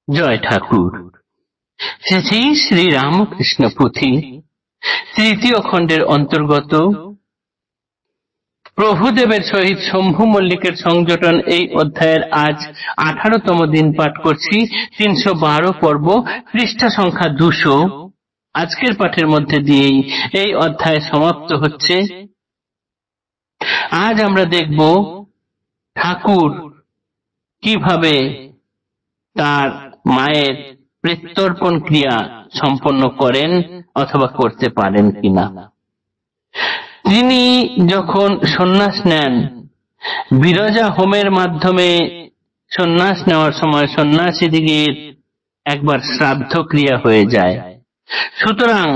জয় ঠাকুর। শ্রী শ্রী রামকৃষ্ণ পুঁথি তৃতীয় খণ্ডের অন্তর্গত প্রভুদেবের সহিত শম্ভু মল্লিকের সংযোজন এই অধ্যায়ের আজ 18তম দিন পাঠ করছি। 312 পর্ব, পৃষ্ঠা সংখ্যা 200। আজকের পাঠের মধ্যে দিয়েই এই অধ্যায় সমাপ্ত হচ্ছে। আজ আমরা দেখব ঠাকুর কিভাবে তার মায়ের প্রত্যর্পণ ক্রিয়া সম্পন্ন করেন অথবা করতে পারেন কিনা। তিনি যখন সন্ন্যাস নেন, বিরজা হোমের মাধ্যমে সন্ন্যাস নেওয়ার সময় সন্ন্যাসীদিগের একবার শ্রাদ্ধ ক্রিয়া হয়ে যায়। সুতরাং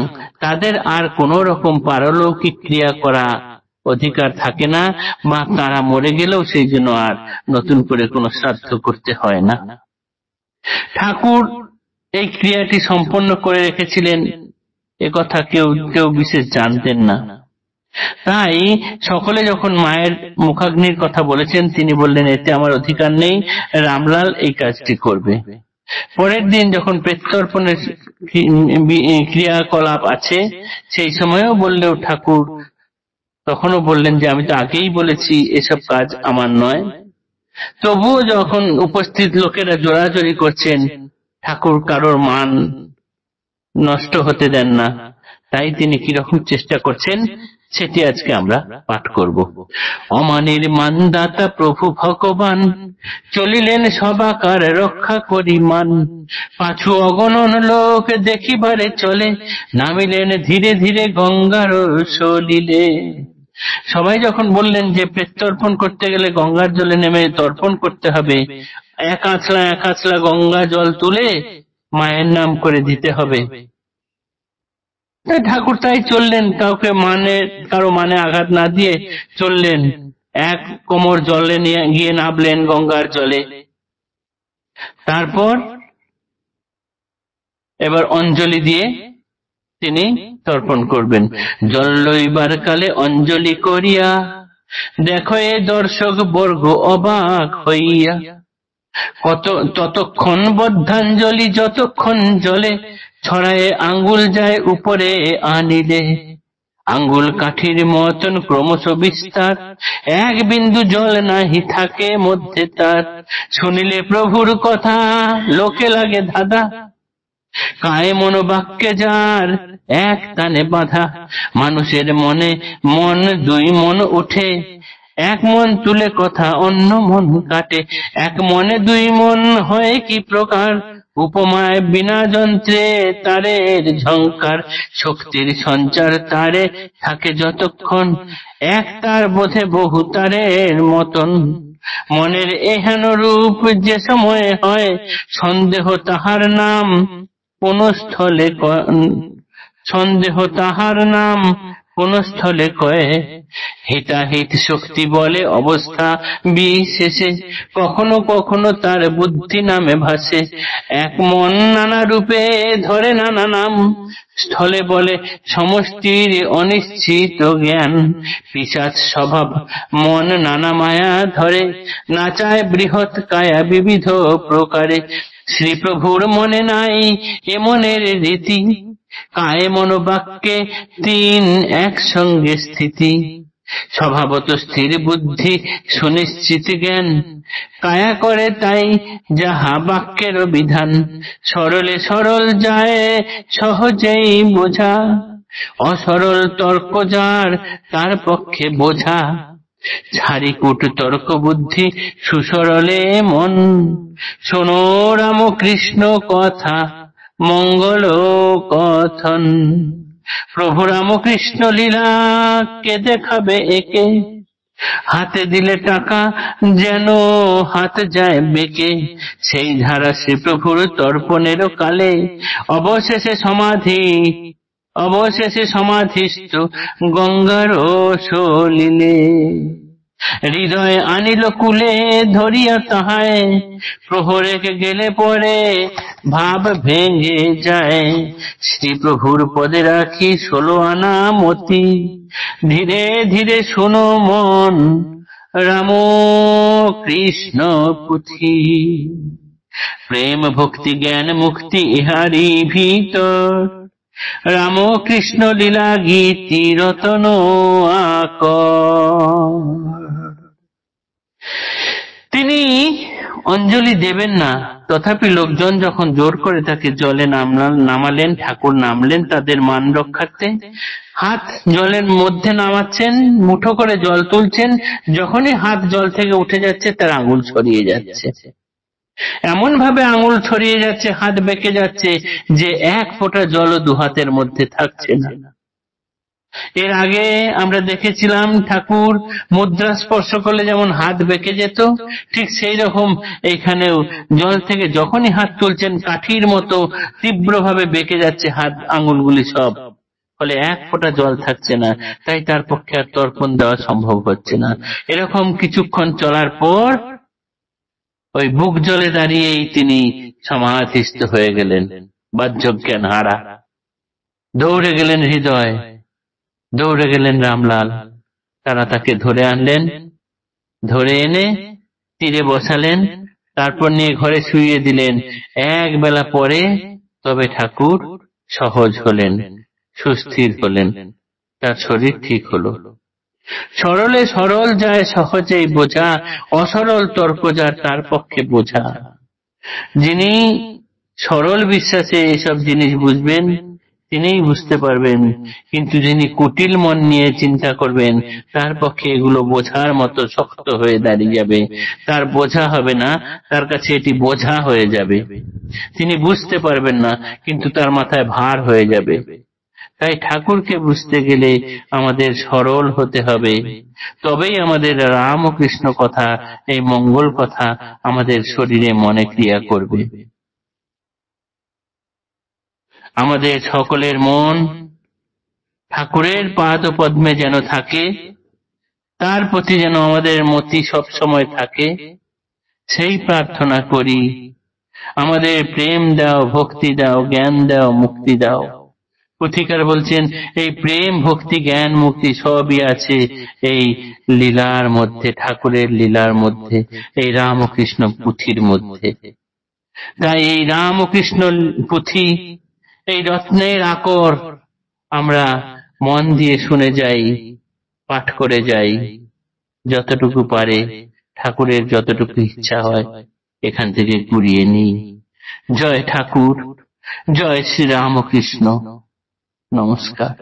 তাদের আর কোন রকম পারলৌকিক ক্রিয়া করা অধিকার থাকে না, বা তারা মরে গেলেও সেই জন্য আর নতুন করে কোনো শ্রাদ্ধ করতে হয় না। ঠাকুর এই ক্রিয়াটি সম্পন্ন করে রেখেছিলেন, একথা কেউ কেউ বিশেষ জানতেন না। তাই সকলে যখন মায়ের মুখাগ্নির কথা বলেছেন, তিনি বললেন এতে আমার অধিকার নেই, রামলাল এই কাজটি করবে। পরের দিন যখন প্রত্যর্পণের ক্রিয়াকলাপ আছে, সেই সময়ও বললেও ঠাকুর তখনও বললেন যে আমি তো আগেই বলেছি এসব কাজ আমার নয়। তবুও যখন উপস্থিত লোকেরা জোরাজোরি করছেন, ঠাকুর কারোর মান নষ্ট হতে দেন না। তাই তিনি কিরকম চেষ্টা করছেন সেটি আজকে আমরা পাঠ করব। অমানের মানদাতা প্রভু ভগবান, চলিলেন সবাকার রক্ষা করি মান। পাছু অগণন লোক দেখিবারে চলে, নামিলেন ধীরে ধীরে গঙ্গার সলিলে। সবাই যখন বললেন যে প্রত্যর্পণ করতে গেলে গঙ্গার জলে নেমে তর্পণ করতে হবে, এক আঁচলা গঙ্গা জল তুলে মায়ের নাম করে দিতে হবে, ঠাকুর তাই চললেন। কারো মানে আঘাত না দিয়ে চললেন। এক কোমর জলে নিয়ে গিয়ে নামলেন গঙ্গার জলে। তারপর এবার অঞ্জলি দিয়ে তিনি তর্পণ করবেন। জল লইবার কালে অঞ্জলি করিয়া, দেখো এ দর্শক বর্গ অবাক হইয়া। ততক্ষণ বদ্ধাঞ্জলি যতক্ষণ জলে, ছড়ায়ে আঙ্গুল যায় উপরে আনিলে। আঙ্গুল কাঠির মতন ক্রমশ বিস্তার, এক বিন্দু জল নাহি থাকে মধ্যে তার। শুনিলে প্রভুর কথা লোকে লাগে ধাঁধা, কায়ে মন বাক্যে যার এক টানে বাঁধা। মানুষের মনে মন দুই মন উঠে, এক মন তুলে কথা অন্য মন কাটে। এক মনে দুই মন হয় কি প্রকার, উপমায় বিনা যন্ত্রে তারের ঝংকার। শক্তির সঞ্চার তারে থাকে যতক্ষণ, এক তার বোধে বহু তারের মতন। মনের এহেন রূপ যে সময়ে হয়, সন্দেহ তাহার নাম কোন স্থলে কয়ে। হিতাহিত শক্তি বলে অবস্থা বিশেষে, কখনো কখনো তার বুদ্ধি নামে ভাসে। এক মন নানা রূপে ধরে নানা নাম, স্থলে বলে সমষ্টির অনিশ্চিত জ্ঞান। পিশাচ স্বভাব মন নানা মায়া ধরে, নাচায় বৃহৎ কায়া বিবিধ প্রকারে। শ্রীপ্রভুর মনে নাই এ মনের রীতি, কায়ে মন বাক্যে তিন একসঙ্গে স্থিতি। স্বভাবত স্থির বুদ্ধি সুনিশ্চিত জ্ঞান, কায়া করে তাই যাহা বাক্যের বিধান। সরলে সরল যায় সহজেই বোঝা, অসরল তর্ক যার তার পক্ষে বোঝা। ঝাড়িকুট তর্ক বুদ্ধি সুসরলে মন, শোনো রামকৃষ্ণ কথা মঙ্গল কথন। প্রভু রামকৃষ্ণ লীলা কে দেখাবে একে, হাতে দিলে টাকা যেন হাত যায় বেঁকে। সেই ধারা শ্রীপ্রভুর তর্পণের কালে, অবশেষে সমাধিস্থ গঙ্গার সলিলে। হৃদয় আনিল কুলে ধরিয়া তাহায়, প্রহরে গেলে পরে ভাব ভেঙে যায়। শ্রীপ্রভুর পদে রাখি 16 আনা মতি, ধীরে ধীরে শোনো মন রাম কৃষ্ণ পুঁথি। প্রেম ভক্তি জ্ঞান মুক্তি ইহারি ভিতর, রাম কৃষ্ণ লীলা গীতি রতন আকর। তিনি অঞ্জলি দেবেন না, তথাপি লোকজন যখন জোর করে তাকে জলে নামালেন, ঠাকুর নামলেন তাদের মান রক্ষার্থে, হাত জলের মধ্যে নামাচ্ছেন, মুঠো করে জল তুলছেন, যখনই হাত জল থেকে উঠে যাচ্ছে তার আঙুল ছড়িয়ে যাচ্ছে, এমন ভাবে আঙুল ছড়িয়ে যাচ্ছে, হাত বেঁকে যাচ্ছে যে এক ফোঁটা জলও দু হাতের মধ্যে থাকছে না। এর আগে আমরা দেখেছিলাম ঠাকুর মুদ্রা স্পর্শ করলে যেমন হাত বেঁকে যেত, ঠিক সেই রকম এইখানেও জল থেকে যখনই হাত তুলছেন কাঠির মতো তীব্রভাবে বেঁকে যাচ্ছে হাত আঙুলগুলি সব, ফলে এক ফোঁটা জল থাকছে না, তাই তার পক্ষে আর তর্পণ দেওয়া সম্ভব হচ্ছে না। এরকম কিছুক্ষণ চলার পর ওই বুক জলে দাঁড়িয়েই তিনি সমাধিস্থ হয়ে গেলেন, বাহ্যজ্ঞান হারা। দৌড়ে গেলেন হৃদয়, দৌড়ে গেলেন রামলাল, তারা তাকে ধরে আনলেন, ধরে এনে তীরে বসালেন, তারপর নিয়ে ঘরে শুইয়ে দিলেন। এক বেলা পরে তবে ঠাকুর সহজ হলেন, সুস্থির হলেন, তার শরীর ঠিক হলো। সরলে সরল যায় সহজেই বোঝা, অসরল তর্ক যার তার পক্ষে বোঝা। যিনি সরল বিশ্বাসে এসব জিনিস বুঝবেন তিনিই বুঝতে পারবেন, কিন্তু যিনি কুটিল মন নিয়ে চিন্তা করবেন তার পক্ষে এগুলো বোঝার মতো শক্ত হয়ে দাঁড়িয়ে যাবে, তার বোঝা হবে না, তার কাছে এটি বোঝা হয়ে যাবে, তিনি বুঝতে পারবেন না, কিন্তু তার মাথায় ভার হয়ে যাবে। তাই ঠাকুরকে বুঝতে গেলে আমাদের সরল হতে হবে, তবেই আমাদের রাম ও কৃষ্ণ কথা, এই মঙ্গল কথা আমাদের শরীরে মনে ক্রিয়া করবে। আমাদের সকলের মন ঠাকুরের পাদ পদ্মে যেন থাকে, তার প্রতি যেন আমাদের মতি সব সময় থাকে, সেই প্রার্থনা করি। আমাদের প্রেম দাও, ভক্তি দাও, জ্ঞান দাও, মুক্তি দাও। পুথিকার বলছেন এই প্রেম ভক্তি জ্ঞান মুক্তি সবই আছে এই লীলার মধ্যে, ঠাকুরের লীলার মধ্যে, এই রাম ও কৃষ্ণ পুঁথির মধ্যে। তাই এই রাম ও কৃষ্ণ পুঁথি, এই রত্নের আকর আমরা মন দিয়ে শুনে যাই, পাঠ করে যাই, যতটুকু পারে ঠাকুরের যতটুকু ইচ্ছা হয় এখান থেকে কুড়িয়ে নিই। জয় ঠাকুর, জয় শ্রী রাম ও কৃষ্ণ। নমস্কার।